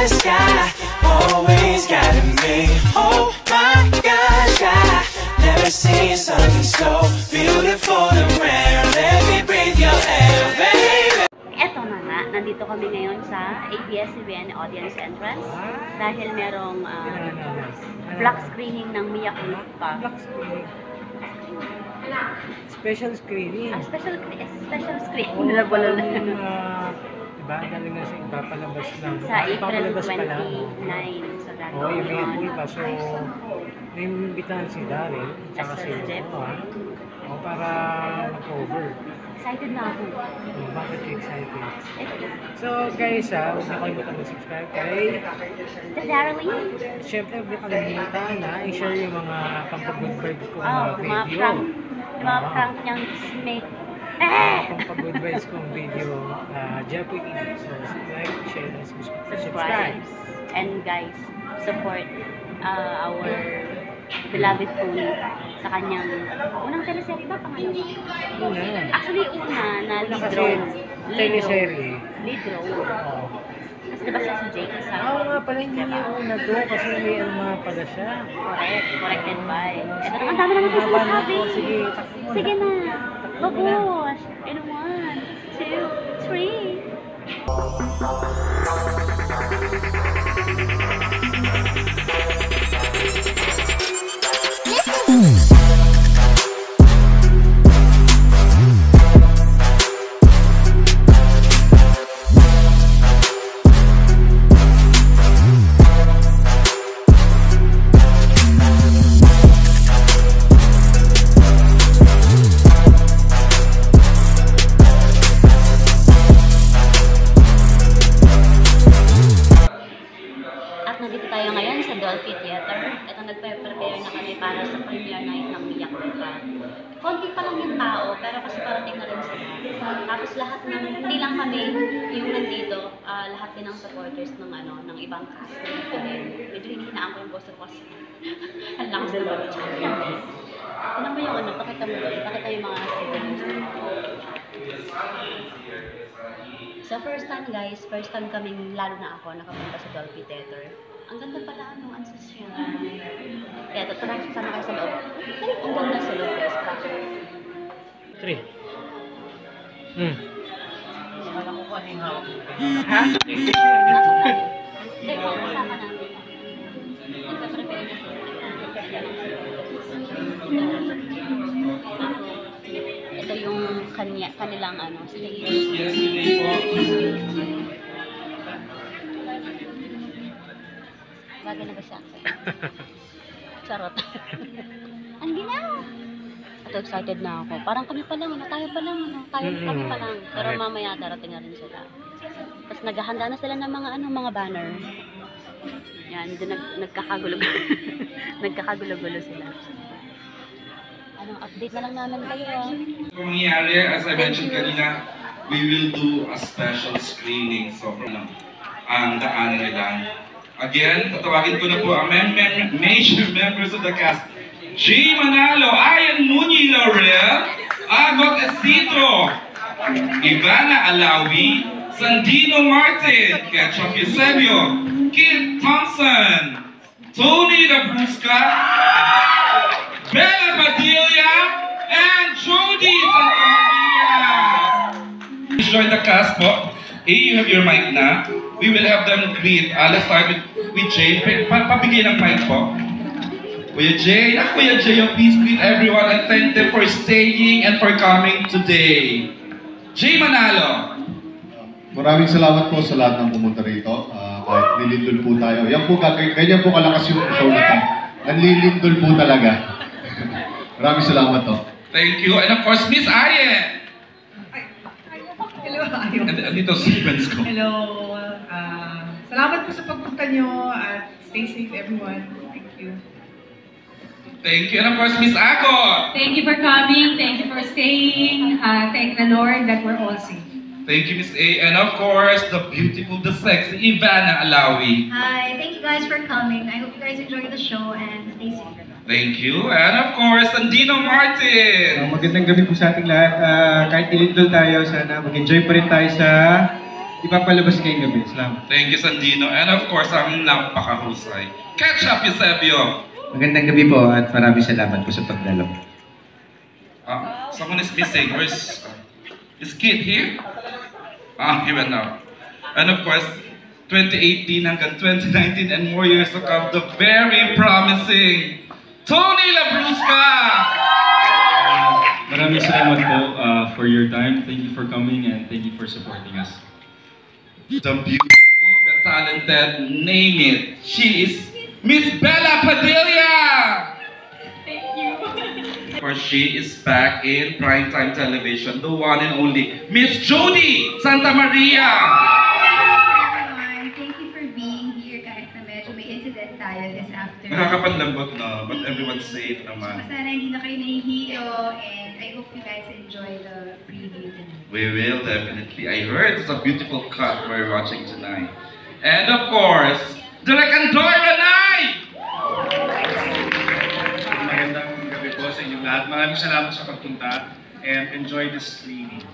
gosh, yeah, always guiding me. Oh my gosh, I never seen something so beautiful and rare. Let me breathe your air, baby. Eto na nga, nandito kami ngayon sa ABS-CBN audience entrance dahil merong block screening ng Mia Khalifa. Block screening. Special screening. Special screening. Oo, diba? Galing na sa ipapalabas lang. Sa April 29. So, oo, yung Mia Khalifa. So, naimbitahan si Daryl, tsaka si Jeff. Para mag-cover. Excited na ako. Bakit excited? So guys, huwag na kalimutan mag-subscribe kay Darling. Siyempre, huwag na kalimutan na i-share yung mga pampag-good vibes ko mga video. Mga prank niyang make. Pampag-good vibes kong video. Jeff with Edith. So like, share, and subscribe. And guys, support our beloved Tony sa kanyang unang teleserye ba? Pangalawa? Una. Actually, una na lead role. Lead role. Kasi diba siya si Jake isa? Oo nga pala, hindi niya una to kasi may ano nga pala siya. Corrected by. Ito naman, dami naman kasi sinasabi. Sige na. Babush. In 1, 2, 3. Nandito tayo ngayon sa Dolphy Theater. Ito, nagpe-prepare na kami para sa premiere night ng Mia Khalifa. Konti pa lang yung tao, pero kasi parating na rin sila. Tapos lahat ng, hindi lang kami yung nandito, lahat din ng supporters ng ng ibang cast. Medyo hinihinaan ko yung boses ko kasi ang lakas na mga champion. Ano ba yung pakita mo doon? Pakita yung mga siblings. So first time guys, first time kaming, lalo na ako, nakapunta sa Dolphy Theater. Ang ganda pala, ang social. Kaya tara, sana kayo sa loob. Ang ganda sa loob, guys. 3. Wala ko kung ano yung hawak mo. Ha? Hindi, kung kasama namin. Nagpa-prepare na sila. Ito yung kanilang stage. Bagay na ba siya? Charot. Ang ginawa. Ito, excited na ako. Parang kami pa lang, tayo kami pa lang. Pero mamaya darating na rin sila. Tapos naghahanda na sila ng mga banner. Yan, nagkakagulo-gulo. Nagkakagulo-gulo sila. Update na lang namin kayo. Mangyayari, as I mentioned kanina, we will do a special screening. So, ang daan nila. Again, tatawagin ko na po ang major members of the cast. J. Manalo, Ayan Munyi Laurel, Agot Esito, Ivana Alawi, Sandino Martin, Ketchup Eusebio, Kit Thompson, Tony Labrusca, Bella Padilla, and Jody Santa Maria. Please join the cast po. You have your mic na. We will have them greet. Let's start with Jay. Pabigay ng mic po. Kuya Jay, please greet everyone and thank them for staying and for coming today. Jay Manalo. Maraming salamat po sa lahat ng pumunta rito. Kahit nilindol po tayo. Yan po, ganyan po kalakas yung show na ito. Nanlilindol po talaga. Maraming salamat po. Thank you. And of course, Miss Ayen. Hello, Ayon. Dito si friends ko. Hello. Salamat po sa pagpunta nyo at stay safe everyone. Thank you. Thank you. And of course, Miss Agot. Thank you for coming. Thank you for staying. Thank the Lord that we're all safe. Thank you, Miss A. And of course, the beautiful, the sexy Ivana Alawi. Hi, thank you guys for coming. I hope you guys enjoy the show and stay safe. Thank you. And of course, Sandino Martin. Magandang gabi po sa ating lahat. Kahit ilindol tayo, sana mag-enjoy pa rin tayo sa ipapalabas ngayong gabi. Salamat. Thank you, Sandino. And of course, ang napakahusay. Catch up, Eusebio! Magandang gabi po at maraming salamat po sa pagdalo. Someone is missing. Where's... is Kid here? He went out. And of course, 2018 hanggang 2019 and more years to come, the very promising Tony Labrusca! Maraming salamat po for your time. Thank you for coming and thank you for supporting us. The beautiful, the talented, name it. She is Miss Bella Padilla! Thank you. Of course, she is back in primetime television, the one and only Miss Jody Santa Maria! Everyone, thank you for being here kahit na medyo may incident tayo this afternoon. Nakakapanlambot na, but everyone's safe naman. Sana hindi na kayo nahihilo and I hope you guys enjoy the preview tonight. We will, definitely. I heard it's a beautiful cut we're watching tonight. And of course, Direk Andoy Ranay! Magandang gabi po sa inyong lahat. Maraming salamat sa pagpunta and enjoy this screening.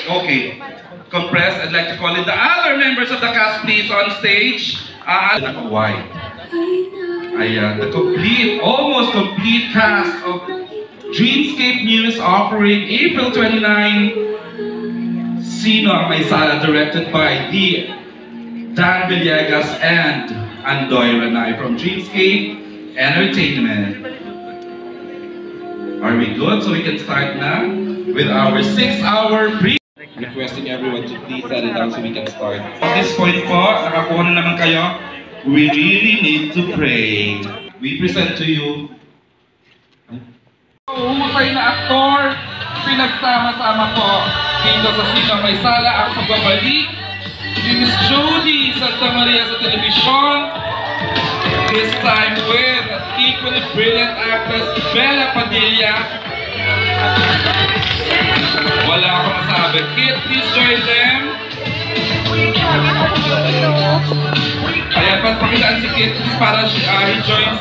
Okay, compressed, I'd like to call in the other members of the cast, please, on stage. Naka-white. Ayan, the complete, almost complete cast of Dreamscape News offering April 29. Sino ang May Sala, directed by Dan Villegas and Andoy Ranay from Dreamscape Entertainment. Are we good? So we can start now with our 6-hour pre. Requesting everyone to please set it down so we can start. At this point po, nakakuha na naman kayo. We really need to pray. We present to you husay na aktor, pinagsama-sama po dito sa Sino ang May Sala ang pagbabalik ni Miss Jody Santa Maria sa telebisyon. This time with equally brilliant actress Bella Padilla. Wala akong masabi. Kid, please join them. Ayan, pakitaan si Kid please para he joins.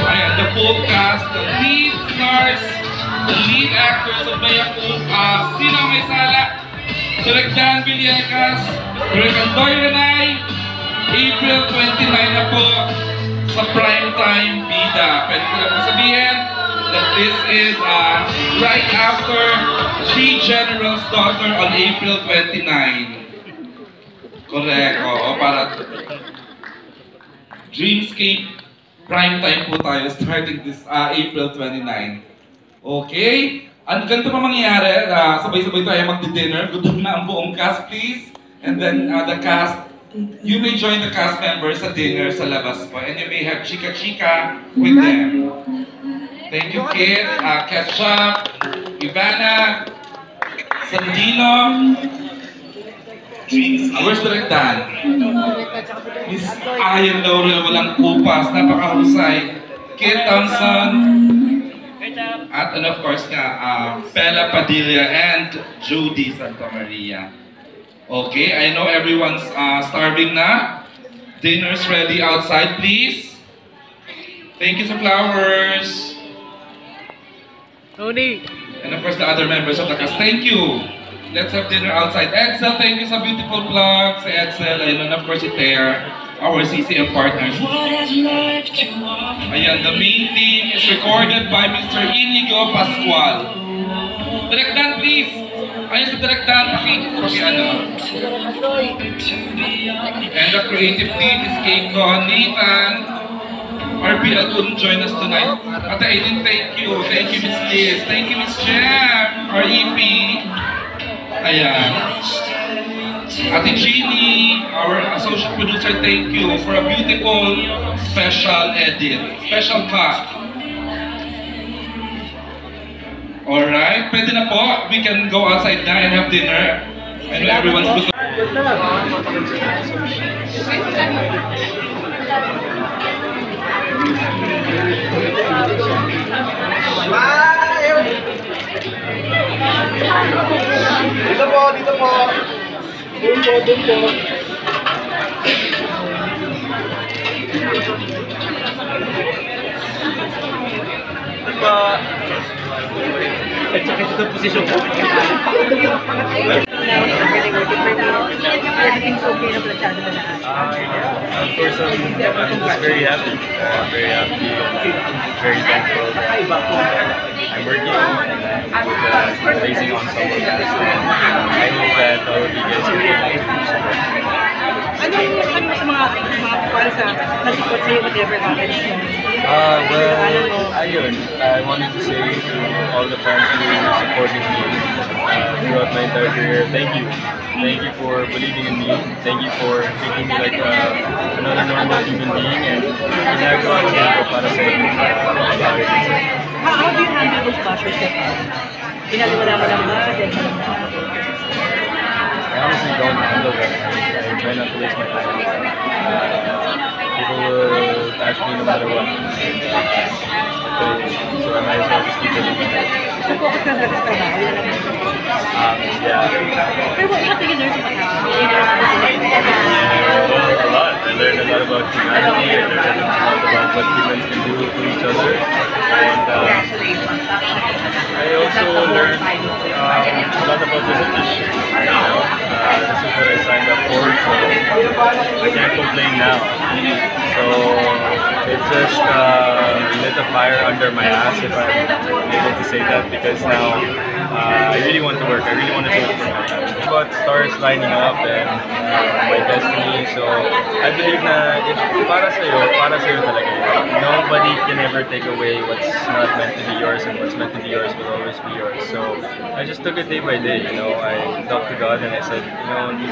Ayan, the full cast, the lead stars, the lead actors of Bayakub, Sino ang May Sala, Direk Dan Villegas, Direk Andoy Ranay, April 29 na po sa primetime bida. Pwede ko lang po sabihin that this is right after Three General's Daughter on April 29. Correct, oo, para Dreamscape primetime po tayo starting this April 29. Okay? Ang ganito pa mangyayari, sabay-sabay tayo magdi-dinner. Gutom na ang buong cast, please. And then the cast, you may join the cast members sa dinner sa labas po. And you may have chika-chika with them. Thank you, Kid, Ketchup, Ivana, Sandino. Where's Direk Dan? Miss Ayan Laurel, walang kupas, napakahusay. Kid Thompson. At and of course nga, Bella Padilla and Jody Santa Maria. Okay, I know everyone's starving na. Dinner's ready outside, please. Thank you sa flowers. Tony! And of course the other members of the cast, thank you. Let's have dinner outside. Edsel, thank you sa beautiful vlog. Si Edsel, and of course si Ter, our CCM partners. Ayan, the main theme is recorded by Mr. Inigo Pascual. Direk Dan, please. Ayun sa Direk Dan, ano. And the creative team is Keiko, Nathan, RBL couldn't join us tonight. Ate Aiden, thank you. Thank you, Miss Liz. Thank you, Miss Jem, our EP. Ayan. Ate Jeannie, our associate producer, thank you for a beautiful special edit, special cut. Alright, pwede na po. We can go outside na and have dinner. I know everyone's good. Dito po, dito po. Doon po, doon po. At saka ito posisyon po. now is everything working for me? Everything's okay na planchado na lahat? Of course, I'm just very happy. Very happy. Very thankful that I'm working with amazing ensemble cast. I hope that all of you guys will like it. Ano sa mga para sa nalipot sa'yo whatever happens? Well, ayun, I wanted to say to all the fans who supported me throughout my entire career, thank you. Thank you for believing in me. Thank you for treating me like another normal human being and ginagawa ko para sa inyo. How do you handle those bashers that ginagawa mo lang ba? I honestly don't handle that. I try not to waste my time. People will bash me no matter what. So I might as well just keep it in my head. Focus ka sa trabaho. Yeah. Pero what did you learn about A lot. I learned a lot about humanity. I learned a lot about what humans can do to each other. And I also learned a lot about this industry. This is what I signed up for, so I can't complain now. So it's just lit a fire under my ass, if I'm able to say that, because now I really want to work. I really want to do it for my family. It's about stars lining up and my destiny. So I believe na para sa'yo talaga. Nobody can ever take away what's not meant to be yours, and what's meant to be yours will always be yours. So I just took it day by day. I talked to God and I said,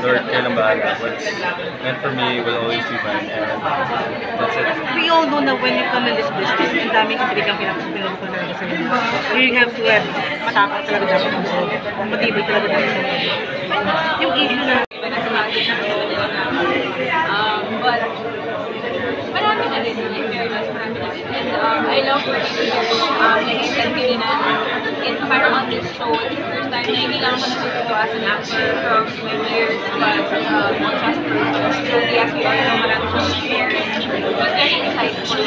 Lord, kailan bahala. What's meant for me will always be mine, and that's it. We all know that when you come in this business, ang daming intrigang pinapasukin ko talaga sa inyo. You have to have matakot talaga dapat ang soul. Matibay talaga dapat ang soul. Yung issue na but marami na rin, in fairness, marami na rin. And I love working here. Like I said kanina, it's parang on this show, it's the first time na hindi lang ako natututo as an actor from 12 years, but not just so he asked me about marami siyang share. He's very insightful,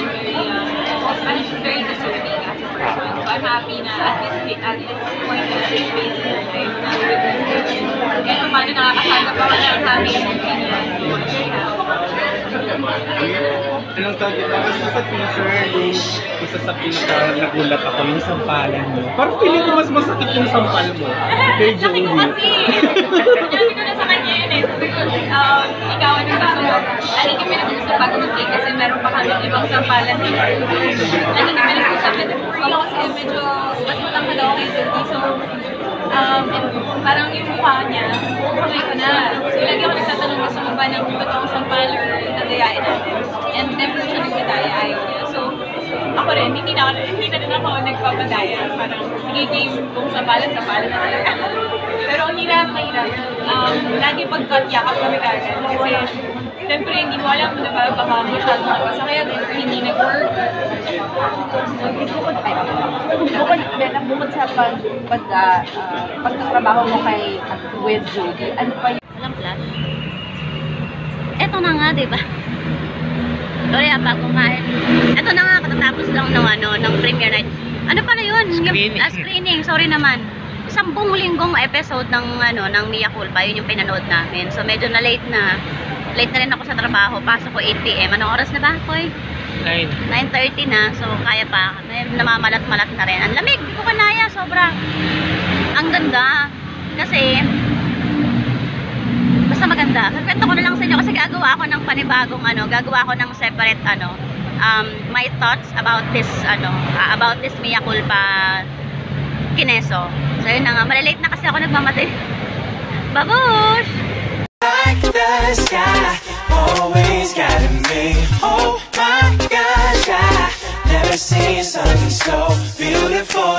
very, she's very deserving as a person. So I'm happy na at this point, at this phase in her life, na with this person. Kaya paano nakakasagap ako ng happy opinion. So I'm very happy. Anong tawag ito? Kasi sa teaser, yung isa sa pinaka-nagulat ako, yung sampalan mo. Parang feeling ko mas masakit yung sampal mo. Kay Joey. Sabi ko kasi, sinabi ko na sa kanya yun eh. Because ikaw ang gusto mo. Lagi kami nag-usap bago mag-take kasi meron pa kami ibang sampalan dito. Lagi kami nag-usap na ako kasi medyo mas matangkad ako kay Joey. So, parang yung mukha niya, kamay ko na. So, lagi ako nagtatanong gusto mo ba ng totoong sampal or nagayain natin. And never siya nagpadaya, ayaw niya. So, ako rin, hindi na rin ako nagpapadaya. Parang, sige game, kung sampalan na talaga. Pero ang mahirap. Lagi pag-cut yakap kami kagad. Kasi, siyempre, hindi mo alam na ba baka masyado magpasakit or hindi nag-work. Bukod sa pagtatrabaho mo with Jody, ano pa yung... Walang plan. Eto na nga, diba? Sorry pa kumain. Eto na nga, katatapos lang ng premiere night. Ano pala yun? Screening. Sorry naman. 10 linggong episode ng Mia Culpa, yun yung pinanood namin. So medyo late na rin ako sa trabaho. Pasok ko 8 PM. Anong oras na ba, Koy? 9:30 na. So kaya pa. Namamalat-malat na rin. Ang lamig, hindi ko kanaya. Sobra. Ang ganda. Kasi basta maganda. Kwento ko na lang sa inyo kasi gagawa ako ng panibagong gagawa ako ng separate my thoughts about this Mia Culpa Kineso. So yun na nga, malilate na kasi ako nagmamatay. Babush! Like the sky, always guiding me. Oh my gosh, I never seen something so beautiful.